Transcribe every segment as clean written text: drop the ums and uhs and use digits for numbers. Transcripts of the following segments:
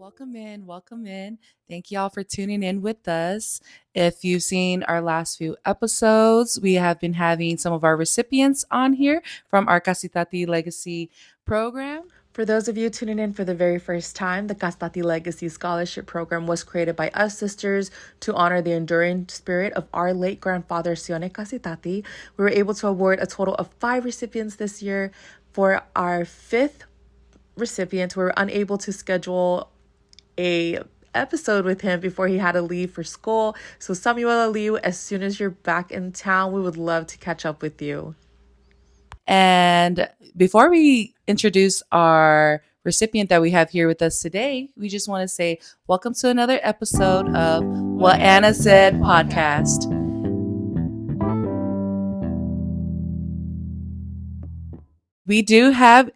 Welcome in. Welcome in. Thank you all for tuning in with us. If you've seen our last few episodes, we have been having some of our recipients on here from our Casitati Legacy program. For those of you tuning in for the very first time, the Casitati Legacy Scholarship Program was created by us sisters to honor the enduring spirit of our late grandfather, Sione Casitati. We were able to award a total of 5 recipients this year. For our 5th recipient, we were unable to schedule a episode with him before he had to leave for school. So Samuel Aliu, as soon as you're back in town, we would love to catch up with you. And before we introduce our recipient that we have here with us today, we just want to say welcome to another episode of What Anna Said podcast. We do have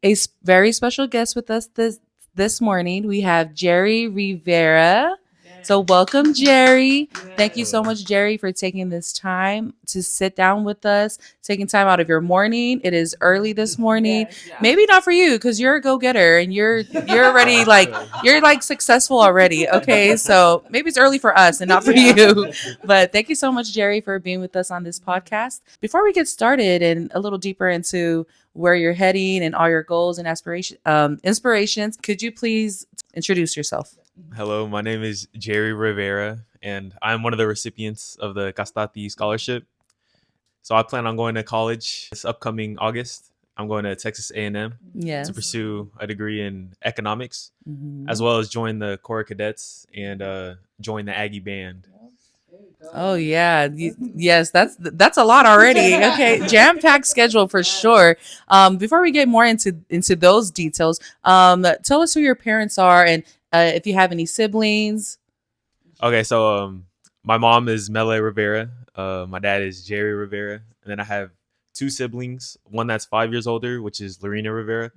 a very special guest with us this morning. We have Jerry Rivera. So welcome, Jerry. Thank you so much, Jerry, for taking this time to sit down with us, taking time out of your morning. It is early this morning. Maybe not for you because you're a go-getter and you're already you're successful already. Okay, so maybe it's early for us and not for you. But thank you so much, Jerry, for being with us on this podcast. Before we get started and a little deeper into where you're heading and all your goals and inspirations, could you please introduce yourself? Hello, my name is Jerry Rivera, and I'm one of the recipients of the Casitati Scholarship. So I plan on going to college this upcoming August. I'm going to Texas A&M to pursue a degree in economics, as well as join the Corps Cadets and join the Aggie Band. Oh yeah, yes, that's a lot already. Okay, jam-packed schedule for sure. Before we get more into those details, tell us who your parents are and if you have any siblings. Okay, so my mom is Mele Rivera. My dad is Jerry Rivera, and then I have 2 siblings. One that's 5 years older, which is Lavinia Rivera,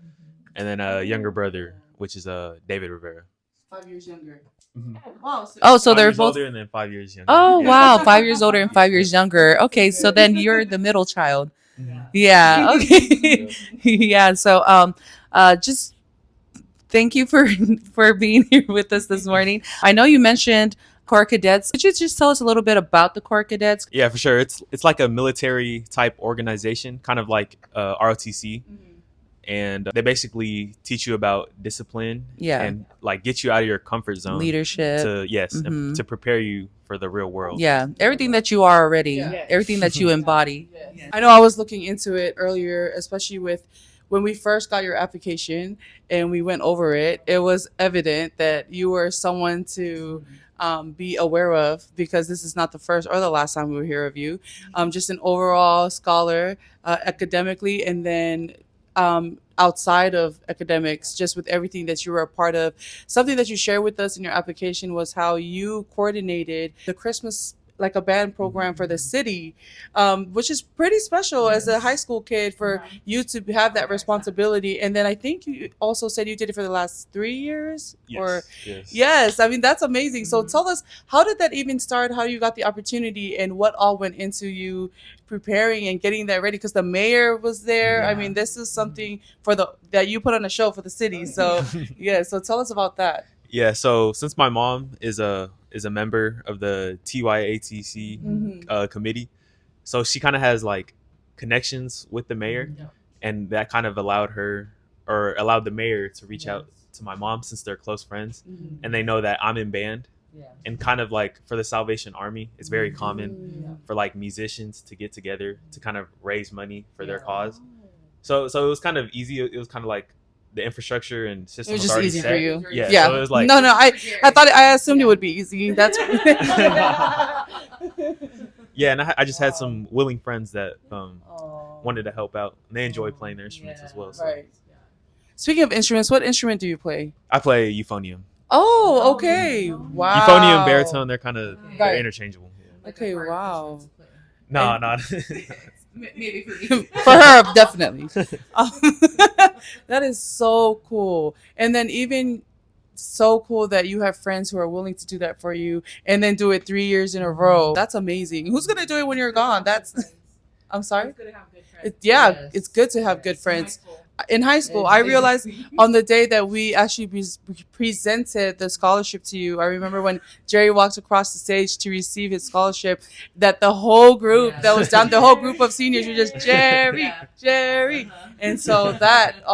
and then a younger brother, which is David Rivera. 5 years younger. Mm-hmm. Wow, so they're both older and then 5 years younger. Oh wow, 5 years older and 5 years younger. Okay, so then you're the middle child. Yeah. Okay. Yeah. So just thank you for being here with us this morning. I know you mentioned Corps Cadets. Could you just tell us a little bit about the Corps Cadets? Yeah, for sure. It's like a military type organization, kind of like ROTC. And they basically teach you about discipline and get you out of your comfort zone. Leadership. And to prepare you for the real world. Yeah, everything that you are already, everything that you embody. I know I was looking into it earlier, especially with when we first got your application and we went over it, it was evident that you were someone to be aware of, because this is not the first or the last time we will hear of you. Just an overall scholar academically, and then outside of academics, just with everything that you were a part of. Something that you shared with us in your application was how you coordinated the Christmas, like a band program for the city, which is pretty special as a high school kid for you to have that responsibility. And then I think you also said you did it for the last 3 years. Yes. I mean, that's amazing. So tell us, how did that even start? How you got the opportunity and what all went into you preparing and getting that ready? Because the mayor was there. I mean, this is something that you put on a show for the city. So so tell us about that. Yeah, so since my mom is a member of the TYATC committee, so she kind of has connections with the mayor, and that kind of allowed the mayor to reach out to my mom, since they're close friends, and they know that I'm in band. And kind of for the Salvation Army, it's very common for musicians to get together to kind of raise money for their cause. So it was kind of easy. It was kind of the infrastructure and system was was just already easy set. for you. Yeah. So it was no. I assumed it would be easy. That's yeah, and I just had some willing friends that wanted to help out, and they enjoy playing their instruments as well. So. Right. Speaking of instruments, what instrument do you play? I play euphonium. Oh, okay. Wow. Euphonium, baritone, they're interchangeable. Yeah. Okay, wow. No. Maybe for her, definitely. That is so cool. And then even so cool that you have friends who are willing to do that for you and then do it 3 years in a row. That's amazing. Who's going to do it when you're gone? I'm sorry? It's good to have good friends. It's good to have good friends. in high school. I realized on the day that we actually presented the scholarship to you, I remember when Jerry walked across the stage to receive his scholarship, that the whole group that was down, the whole group of seniors were just Jerry, Jerry. And so that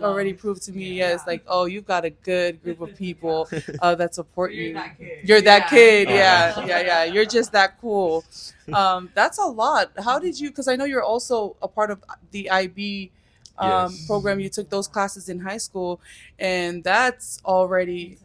already proved to me as like, oh, you've got a good group of people that support you. You're that kid. Yeah. You're just that cool. That's a lot. How did you, because I know you're also a part of the IB Yes. program. You took those classes in high school, and that is already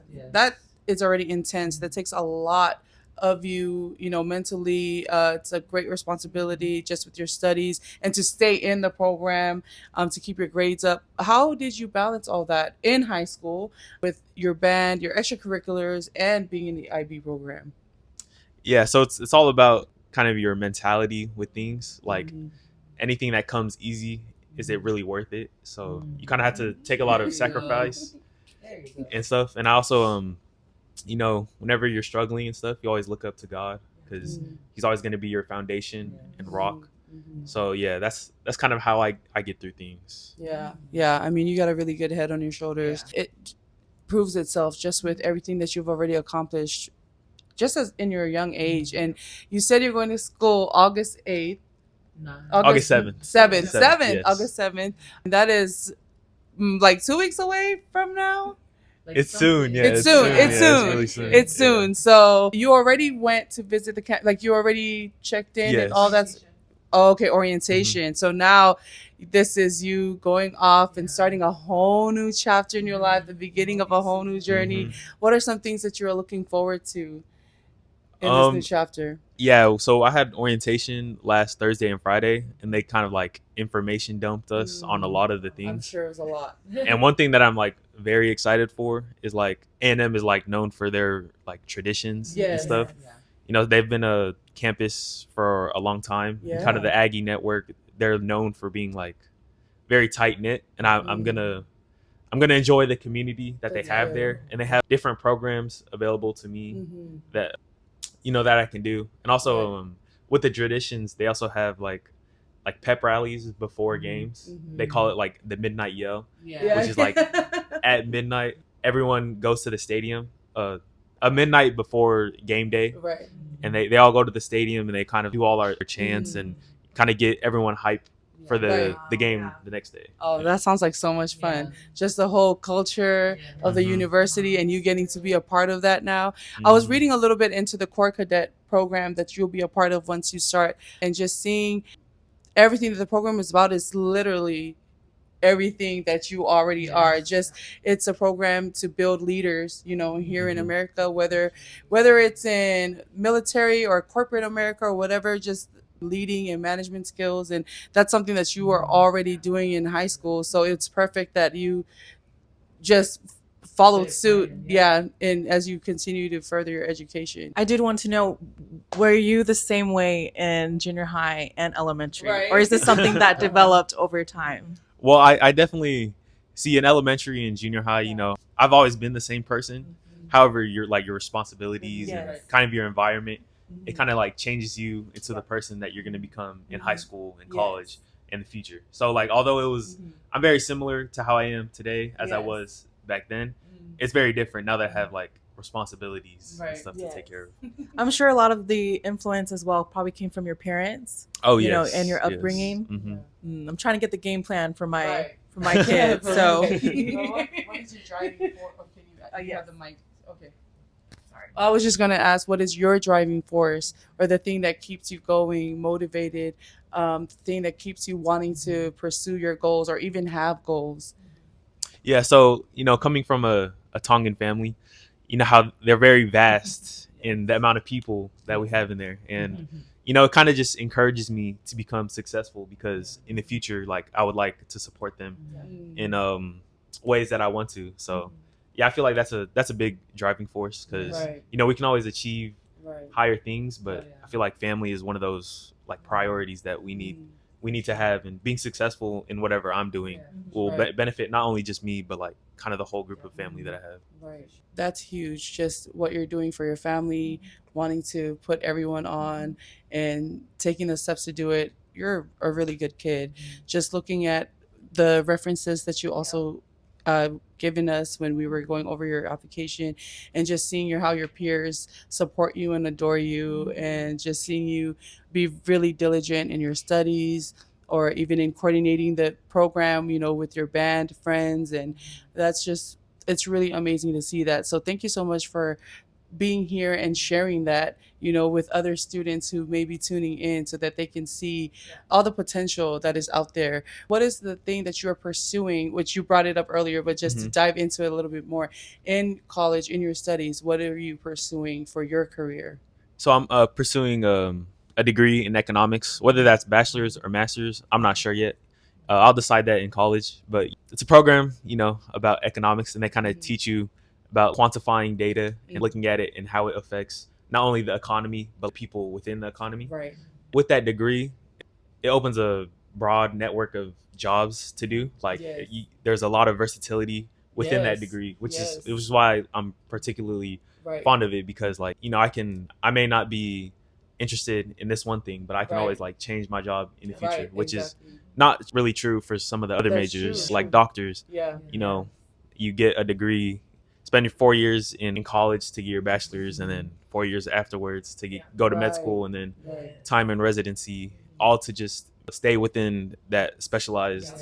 intense. That takes a lot of you, mentally. It's a great responsibility just with your studies and to stay in the program, to keep your grades up. How did you balance all that in high school with your band, your extracurriculars, and being in the IB program? Yeah, so it's all about kind of your mentality with things. Like anything that comes easy, is it really worth it? So you kind of have to take a lot of sacrifice and stuff. And I also, whenever you're struggling and stuff, you always look up to God because He's always going to be your foundation and rock. So yeah, that's kind of how I get through things. Yeah. I mean, you got a really good head on your shoulders. It proves itself just with everything that you've already accomplished, just as in your young age. And you said you're going to school August 8th. August 7th. 7th. Yes. August 7th. That is like 2 weeks away from now. It's soon. Yeah, It's soon. It's really soon. It's soon. So you already went to visit the camp, like you already checked in and all that. Oh, okay, orientation. So now this is you going off and starting a whole new chapter in your life, the beginning of a whole new journey. What are some things that you're looking forward to in this new chapter? Yeah, so I had orientation last Thursday and Friday, and they kind of like information dumped us on a lot of the things. I'm sure it was a lot. And one thing that I'm like very excited for is like A&M is like known for their like traditions and stuff. They've been a campus for a long time. And kind of the Aggie network, they're known for being like very tight knit, and I'm gonna enjoy the community that they have there, and they have different programs available to me that that I can do. And also with the traditions, they also have like pep rallies before games. They call it like the midnight yell, which is like at midnight everyone goes to the stadium a midnight before game day, and they all go to the stadium and they kind of do all our chants and kind of get everyone hyped for the game the next day. Oh, that sounds like so much fun. Just the whole culture of the university and you getting to be a part of that now. I was reading a little bit into the Corps Cadet program that you'll be a part of once you start, and just seeing everything that the program is about is literally everything that you already are. Just it's a program to build leaders, here in America, whether it's in military or corporate America or whatever, just leading and management skills. And that's something that you are already doing in high school. So it's perfect that you just followed suit. And as you continue to further your education. I did want to know, were you the same way in junior high and elementary, or is this something that developed over time? Well, I definitely see in elementary and junior high, I've always been the same person. However, your responsibilities and kind of your environment, it kind of like changes you into the person that you're going to become in high school and college in the future. So like, although I'm very similar to how I am today as I was back then, it's very different now that I have like responsibilities and stuff to take care of. I'm sure a lot of the influence as well probably came from your parents. Oh, yes. And your upbringing. Mm-hmm. I'm trying to get the game plan for my kids. So what is your driving force? Okay, you have the mic. Okay. Sorry. I was just gonna ask, what is your driving force, or the thing that keeps you going, motivated, the thing that keeps you wanting to pursue your goals or even have goals? Yeah, so coming from a Tongan family, how they're very vast in the amount of people that we have in there, and it kind of just encourages me to become successful, because in the future, like I would like to support them in ways that I want to. So yeah, I feel like that's a big driving force, because we can always achieve higher things, but I feel like family is one of those like priorities that we need to have, and being successful in whatever I'm doing will benefit not only just me, but like kind of the whole group of family that I have. That's huge. Just what you're doing for your family, wanting to put everyone on and taking the steps to do it. You're a really good kid. Just looking at the references that you also given us when we were going over your application, and just seeing how your peers support you and adore you, and just seeing you be really diligent in your studies, or even in coordinating the program, with your band friends. And that's just, it's really amazing to see that. So thank you so much for being here and sharing that, with other students who may be tuning in, so that they can see all the potential that is out there. What is the thing that you're pursuing, which you brought it up earlier, but just to dive into it a little bit more, in college, in your studies, what are you pursuing for your career? So I'm pursuing a degree in economics, whether that's bachelor's or master's. I'm not sure yet. I'll decide that in college, but it's a program, about economics, and they kind of teach you about quantifying data and looking at it and how it affects not only the economy, but people within the economy. Right. With that degree, it opens a broad network of jobs to do. Like there's a lot of versatility within that degree, which is why I'm particularly fond of it, because I may not be interested in this one thing, but I can always change my job in the future, which is not really true for some of the other majors, like doctors. You get a degree, spend 4 years in college to get your bachelor's, and then 4 years afterwards to go to med school, and then time in residency, all to just stay within that specialized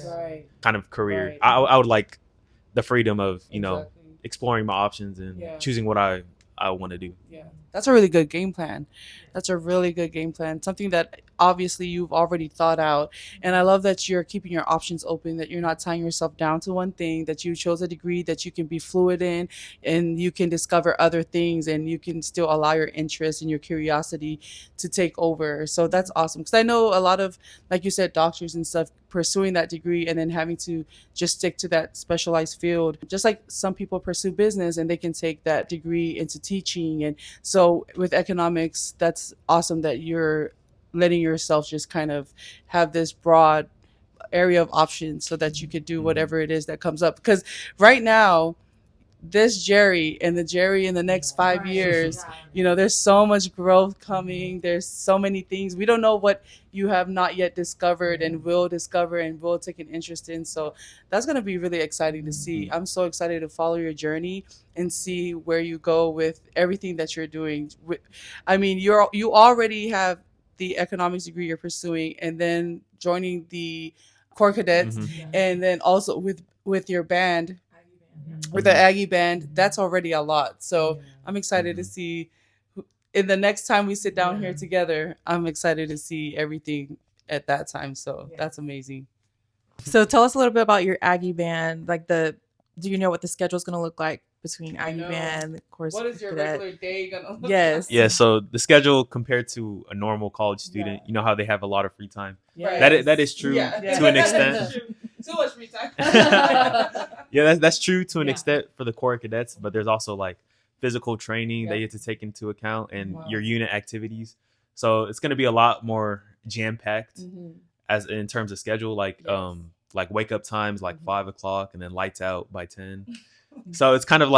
kind of career. I would like the freedom of exploring my options and choosing what I want to do. That's a really good game plan. That's a really good game plan. Something that obviously you've already thought out. And I love that you're keeping your options open, that you're not tying yourself down to one thing, that you chose a degree that you can be fluid in, and you can discover other things, and you can still allow your interest and your curiosity to take over. So that's awesome. Because I know a lot of, like you said, doctors and stuff pursuing that degree and then having to just stick to that specialized field. Just like some people pursue business and they can take that degree into teaching. And so with economics, that's awesome that you're letting yourself just kind of have this broad area of options, so that you could do whatever it is that comes up. Because right now, this Jerry and the Jerry in the next 5 years, there's so much growth coming. There's so many things. We don't know what you have not yet discovered and will discover and will take an interest in. So that's going to be really exciting to see. I'm so excited to follow your journey and see where you go with everything that you're doing. I mean, you already have the economics degree you're pursuing, and then joining the Corps Cadets, and then also with your band, with the Aggie band. That's already a lot. So I'm excited to see in the next time we sit down here together. I'm excited to see everything at that time. So that's amazing. So tell us a little bit about your Aggie band. Do you know what the schedule is going to look like between Aggie band, of course? What is your regular day going to look like? Yes. Yeah, so the schedule compared to a normal college student, you know how they have a lot of free time. Right. That is true to an extent. Too much free time. Yeah, that's true to an extent for the Corps Cadets, but there's also physical training that you have to take into account, and your unit activities. So it's going to be a lot more jam-packed as in terms of schedule, like wake up times 5 o'clock and then lights out by 10. So it's kind of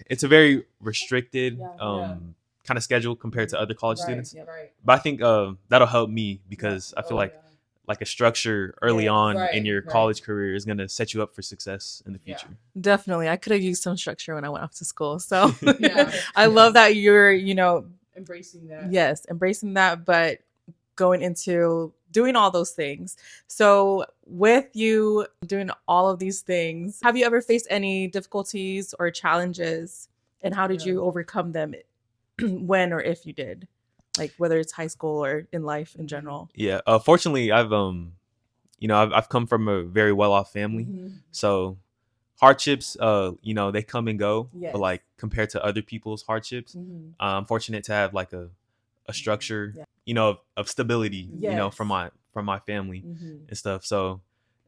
it's a very restricted kind of schedule compared to other college students. But I think that'll help me, because I feel like a structure early on in your college career is going to set you up for success in the future. Definitely. I could have used some structure when I went off to school. So I love that you're, embracing that. Yes, embracing that, but going into doing all those things. So with you doing all of these things, have you ever faced any difficulties or challenges, and how did you overcome them when or if you did? Whether it's high school or in life in general. Yeah. Fortunately, I've come from a very well-off family. So hardships, they come and go. Yes. But compared to other people's hardships, I'm fortunate to have a structure, of stability, from my family and stuff. So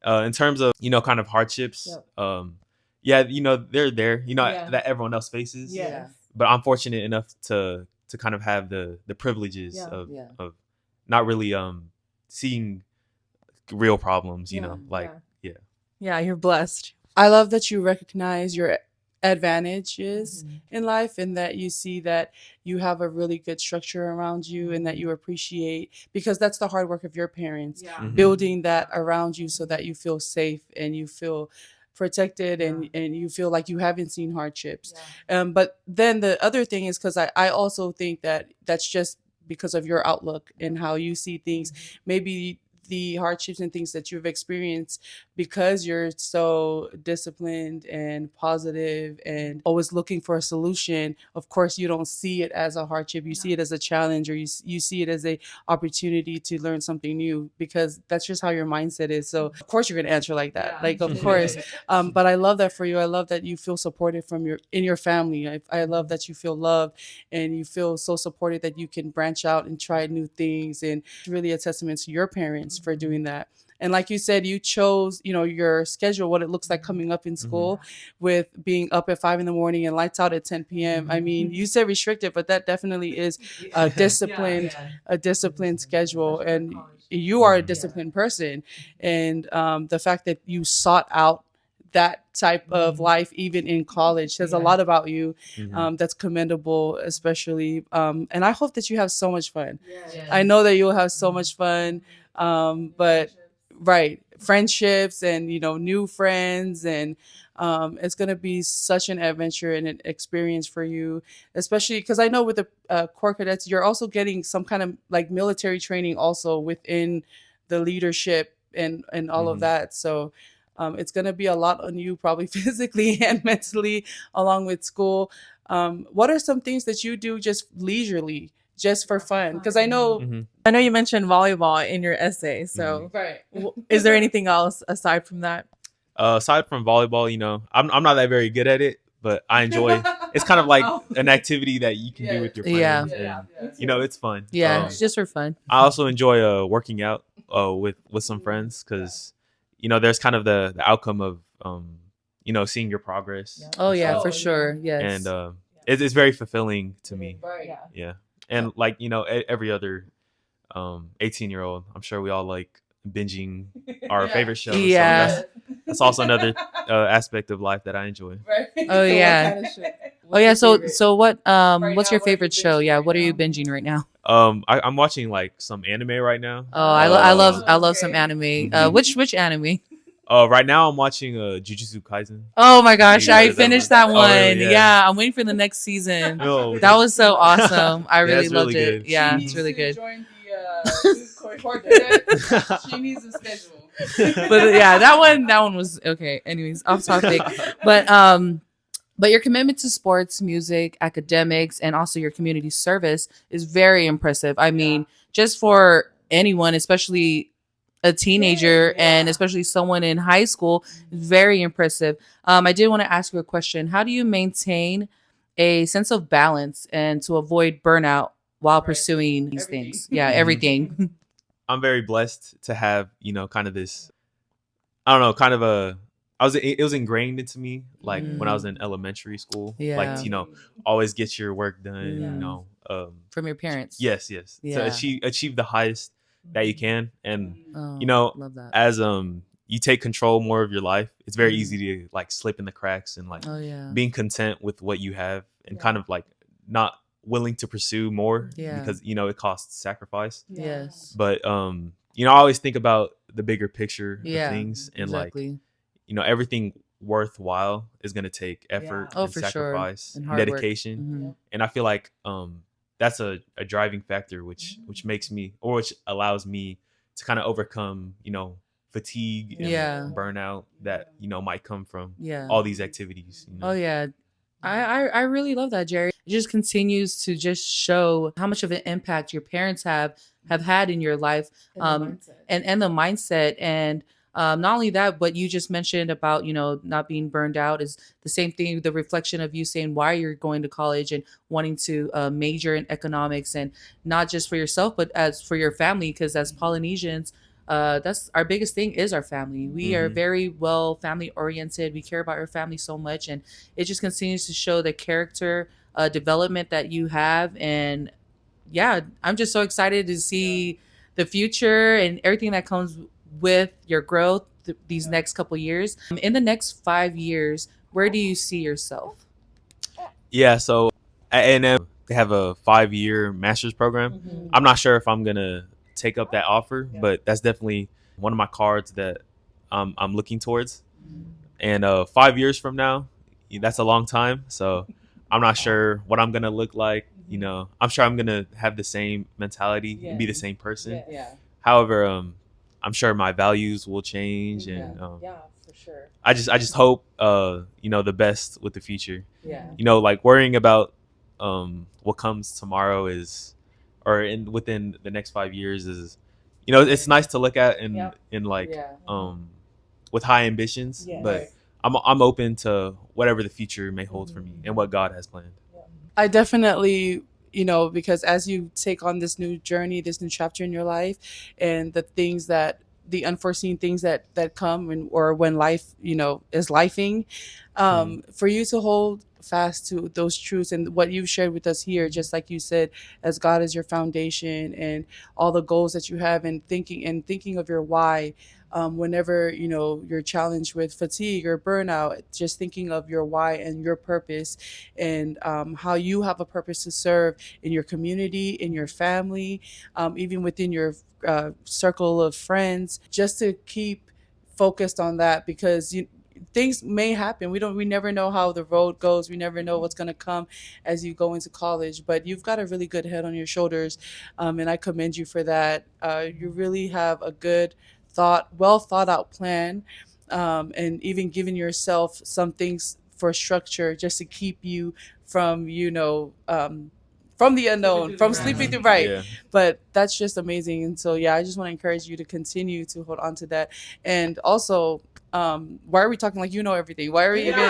in terms of, kind of hardships, they're there, that everyone else faces. Yes. But I'm fortunate enough to kind of have the privileges of not really seeing real problems, Yeah, you're blessed. I love that you recognize your advantages in life, and that you see that you have a really good structure around you, and that you appreciate, because that's the hard work of your parents, building that around you so that you feel safe and you feel protected, and you feel like you haven't seen hardships. But then the other thing is, because I also think that that's just because of your outlook and how you see things. Maybe the hardships and things that you've experienced, because you're so disciplined and positive and always looking for a solution, of course you don't see it as a hardship, you see it as a challenge, or you see it as a opportunity to learn something new, because that's just how your mindset is. So of course you're going to answer like that, like, of course. But I love that for you. I love that you feel supported from in your family. I love that you feel loved and you feel so supported that you can branch out and try new things, and it's really a testament to your parents for doing that. And like you said, you chose, your schedule, what it looks like coming up in school, with being up at 5 a.m. and lights out at 10 p.m. I mean, you said restricted, but that definitely is a disciplined schedule. And you are a disciplined person. And the fact that you sought out that type of life, even in college, says a lot about you. That's commendable, especially. And I hope that you have so much fun. I know that you'll have so much fun. But friendships and new friends, and it's going to be such an adventure and an experience for you, especially because I know with the Corps Cadets, you're also getting some kind of like military training also within the leadership and all of that. So it's going to be a lot on you, probably physically and mentally, along with school. What are some things that you do just leisurely, just for fun? Because I know you mentioned volleyball in your essay. So is there anything else aside from that? Aside from volleyball, I'm not that very good at it, but I enjoy. It's kind of like an activity that you can do with your friends. And, it's fun. It's just for fun. I also enjoy working out with some friends, because there's kind of the outcome of seeing your progress. For sure. Yes. And it's very fulfilling to me. Yeah. And like every other 18-year-old, I'm sure we all like binging our favorite shows. Yeah. So that's also another aspect of life that I enjoy. Oh yeah. So what what's your favorite show? Yeah, what are you binging right now? I'm watching like some anime right now. Oh, I love some anime. Which anime? Right now I'm watching Jujutsu Kaisen. Oh my gosh, I finished that one. Really? Yeah, I'm waiting for the next season. Oh. That was so awesome. I really loved really it. good. Yeah, She it's really needs good. to join the Corps Cadets. She needs a schedule. But yeah, that one was okay. Anyways, off topic. But your commitment to sports, music, academics, and also your community service is very impressive. I mean, just for anyone, especially a teenager and especially someone in high school, very impressive. I did want to ask you a question. How do you maintain a sense of balance and to avoid burnout while pursuing these things? Yeah, everything. I'm very blessed to have, kind of this, I don't know, kind of it was ingrained into me, like when I was in elementary school, like, always get your work done, From your parents. Yes. Yeah. To achieve the highest that you can. And, love that. as, you take control more of your life, it's very easy to like slip in the cracks and like being content with what you have and kind of like not willing to pursue more because, it costs sacrifice. Yes. But, I always think about the bigger picture of things, and exactly. like, everything worthwhile is going to take effort and for sacrifice sure. and hard work. dedication. And I feel like that's a driving factor which makes me, or which allows me to kind of overcome fatigue and burnout that might come from all these activities. Oh yeah, I really love that, Jerry. It just continues to just show how much of an impact your parents have had in your life, and the mindset. And not only that, but you just mentioned about not being burned out is the same thing. The reflection of you saying why you're going to college and wanting to major in economics, and not just for yourself but as for your family, because as Polynesians, that's our biggest thing is our family. We are very well family oriented. We care about our family so much, and it just continues to show the character development that you have. And yeah, I'm just so excited to see the future and everything that comes with your growth these next couple years. In the next 5 years, where do you see yourself? Yeah, so at A&M, they have a 5-year master's program. I'm not sure if I'm going to take up that offer, but that's definitely one of my cards that I'm looking towards. And 5 years from now, that's a long time. So I'm not sure what I'm going to look like. I'm sure I'm going to have the same mentality and be the same person. However, I'm sure my values will change, and for sure. I just hope the best with the future. Like worrying about what comes tomorrow within the next 5 years is, it's nice to look at in like with high ambitions, but I'm open to whatever the future may hold for me and what God has planned. I definitely, because as you take on this new journey, this new chapter in your life, and the unforeseen things that come or when life, is lifing, for you to hold fast to those truths and what you've shared with us here, just like you said, as God is your foundation and all the goals that you have, and thinking of your why. Whenever you're challenged with fatigue or burnout, just thinking of your why and your purpose, and how you have a purpose to serve in your community, in your family, even within your circle of friends, just to keep focused on that, because things may happen. We never know how the road goes. We never know what's going to come as you go into college, but you've got a really good head on your shoulders, and I commend you for that. You really have a well thought out plan, and even giving yourself some things for structure, just to keep you from from the unknown, from sleeping through, right? Yeah. But that's just amazing. And so I just want to encourage you to continue to hold on to that. And also, why are we talking like everything? Why are we even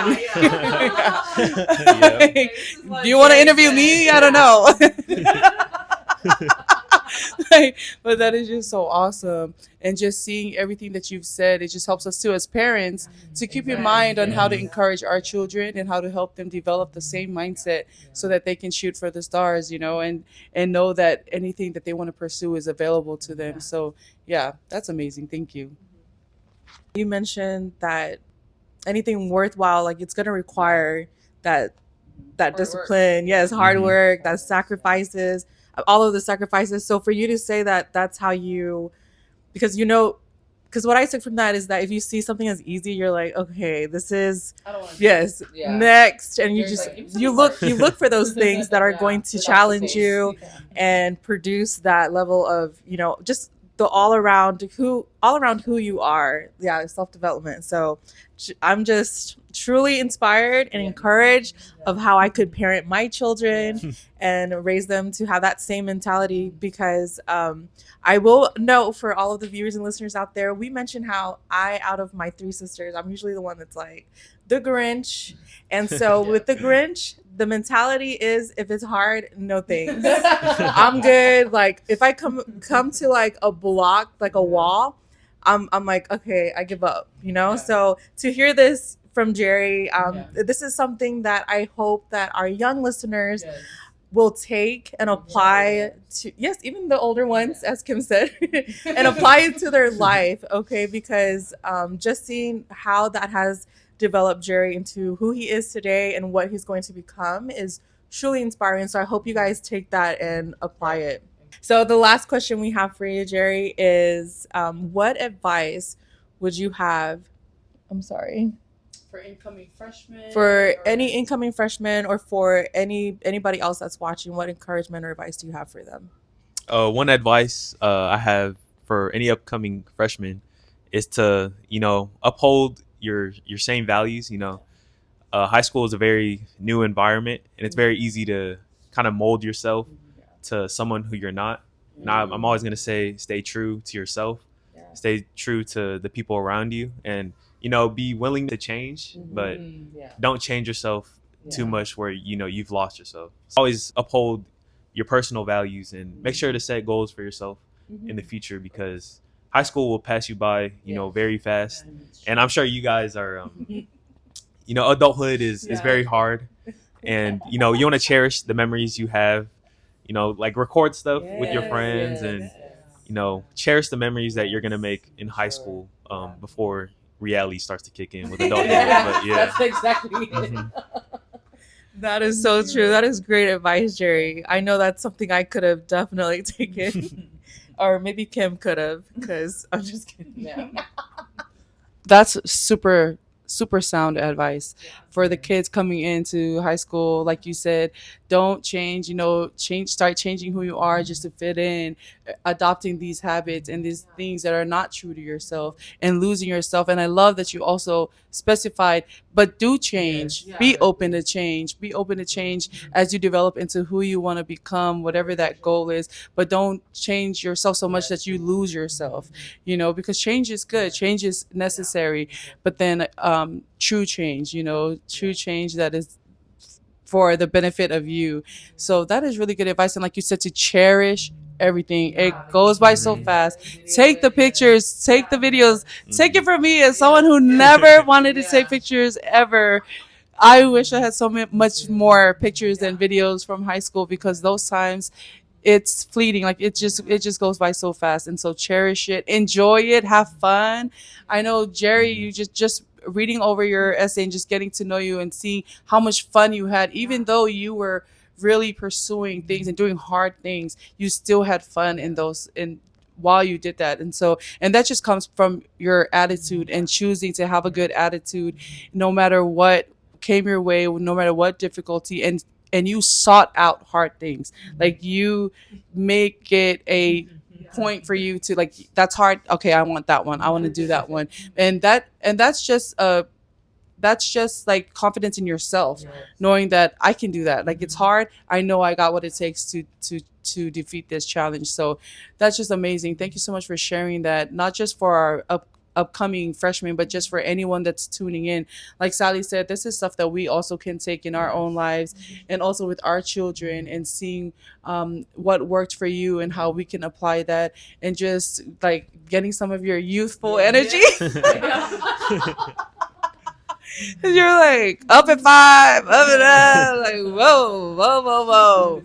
do you want to interview me? I don't know. But that is just so awesome. And just seeing everything that you've said, it just helps us too as parents to keep in mind on how to encourage our children and how to help them develop the same mindset, so that they can shoot for the stars, and know that anything that they want to pursue is available to them. So that's amazing. Thank you. You mentioned that anything worthwhile, like, it's going to require that discipline. Yes, hard work, that sacrifices, all of the sacrifices. So for you to say that that's how you, because what I took from that is that if you see something as easy, you're like, okay, this is next, and you look for those things that are going to challenge you and produce that level of just the all around who you are. Self-development. So I'm just truly inspired and encouraged of how I could parent my children and raise them to have that same mentality, because I will note for all of the viewers and listeners out there, we mentioned how out of my 3 sisters, I'm usually the one that's like the Grinch. And so with the Grinch, the mentality is, if it's hard, no thanks. I'm good. Like, if I come to like a block, like a wall, I'm like, okay, I give up, So to hear this from Jerry, this is something that I hope that our young listeners will take and apply to, even the older ones, as Kim said, and apply it to their life, okay? Because just seeing how that has developed Jerry into who he is today and what he's going to become is truly inspiring. So I hope you guys take that and apply it. So the last question we have for you, Jerry, is what advice would you have? I'm sorry. For incoming freshmen? Any incoming freshmen, or for anybody else that's watching, what encouragement or advice do you have for them? One advice I have for any upcoming freshmen is to, uphold your same values. High school is a very new environment, and it's very easy to kind of mold yourself to someone who you're not. And I'm always going to say, stay true to yourself, stay true to the people around you, and be willing to change, but don't change yourself too much where you've lost yourself. Always uphold your personal values and make sure to set goals for yourself in the future, because high school will pass you by very fast. And I'm sure you guys are adulthood is very hard, and you want to cherish the memories you have, like record stuff with your friends, and cherish the memories that you're going to make in high school before reality starts to kick in with adulthood. But that's exactly it. That is so true. That is great advice, Jerry. I know that's something I could have definitely taken. Or maybe Kim could have, because I'm just kidding. That's super sound advice for the kids coming into high school. Like you said, don't change, start changing who you are just to fit in, adopting these habits and these things that are not true to yourself and losing yourself. And I love that you also specified, but do change. Be open to change. Be open to change as you develop into who you want to become, whatever that goal is. But don't change yourself so much that you lose yourself, because change is good. Change is necessary. But then true change, true change that is for the benefit of you. So that is really good advice. And like you said, to cherish everything. It goes by so fast. Take the pictures, take the videos. Take it from me as someone who never wanted to take pictures ever. I wish I had so much more pictures and videos from high school, because those times, it's fleeting. Like it just goes by so fast. And so cherish it, enjoy it, have fun. I know, Jerry, you just reading over your essay and just getting to know you and seeing how much fun you had, even though you were really pursuing things and doing hard things, you still had fun in those, and while you did that. And that just comes from your attitude and choosing to have a good attitude no matter what came your way, no matter what difficulty, and you sought out hard things. Like, you make it a point for you to, like, that's hard, okay, I want that one, I want to do that one. And that's just like confidence in yourself, knowing that I can do that. Like, it's hard, I know I got what it takes to defeat this challenge. So that's just amazing. Thank you so much for sharing that, not just for our upcoming freshmen, but just for anyone that's tuning in. Like Sally said, this is stuff that we also can take in our own lives and also with our children, and seeing what worked for you and how we can apply that, and just like getting some of your youthful energy. You're like up at 5, up and up, like whoa.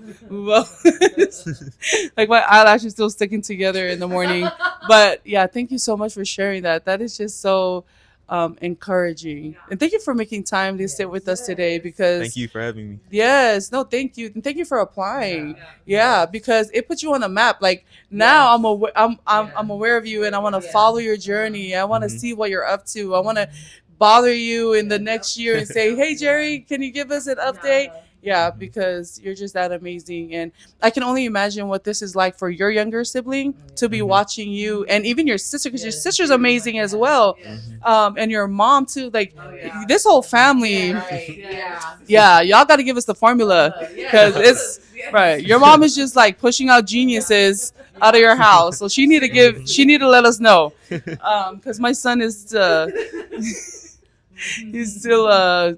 Like, my eyelashes still sticking together in the morning. But yeah, thank you so much for sharing that. That is just so encouraging. And thank you for making time to sit with us today, because Thank you for having me. yes, no, thank you. And thank you for applying. Yeah, because it puts you on a map. Like, now I'm aware of you, and I want to follow your journey. I want to see what you're up to. I want to bother you in the next year and say, hey, Jerry, can you give us an update? Yeah, because you're just that amazing. And I can only imagine what this is like for your younger sibling to be watching you, and even your sister, because your sister's amazing as well. And your mom too. Like, this whole family. Yeah, y'all got to give us the formula, because it's right. Your mom is just like pushing out geniuses out of your house. So she need to let us know. Because my son is he's still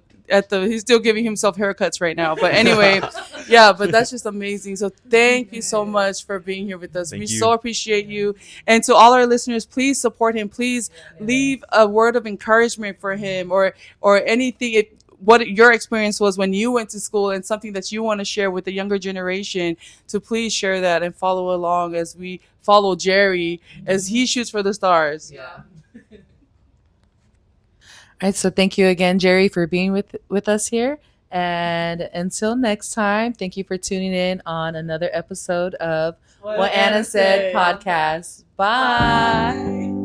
he's still giving himself haircuts right now. But anyway, yeah, but that's just amazing. So thank you so much for being here with us. We so appreciate you. And to all our listeners, please support him. Please leave a word of encouragement for him, or anything. What your experience was when you went to school, and something that you want to share with the younger generation, to please share that and follow along as we follow Jerry as he shoots for the stars. All right, so thank you again, Jerry, for being with us here. And until next time, thank you for tuning in on another episode of What Anna Said podcast. Bye.